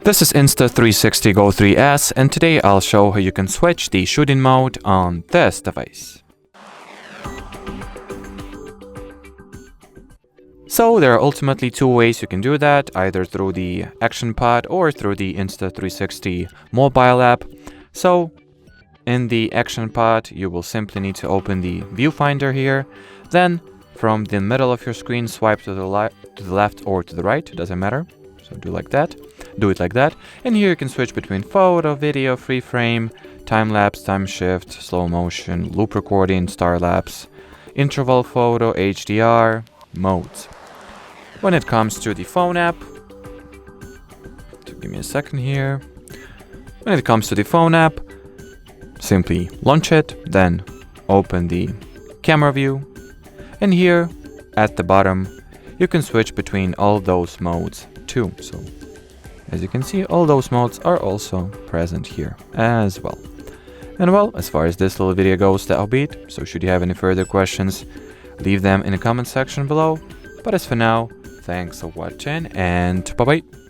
This is Insta360 GO 3S, and today I'll show how you can switch the shooting mode on this device. So there are ultimately two ways you can do that, either through the Action Pod or through the Insta360 mobile app. So in the Action Pod, you will simply need to open the viewfinder here. Then from the middle of your screen, swipe to the left or to the right, doesn't matter. So do it like that. And here you can switch between photo, video, free frame, time lapse, time shift, slow motion, loop recording, star lapse, interval photo, HDR, modes. When it comes to the phone app, give me a second here. When it comes to the phone app, simply launch it, then open the camera view. And here at the bottom, you can switch between all those modes too. So as you can see, all those modes are also present here as well. And well, as far as this little video goes, that'll be it. So should you have any further questions, leave them in the comment section below. But as for now, thanks for watching and bye bye.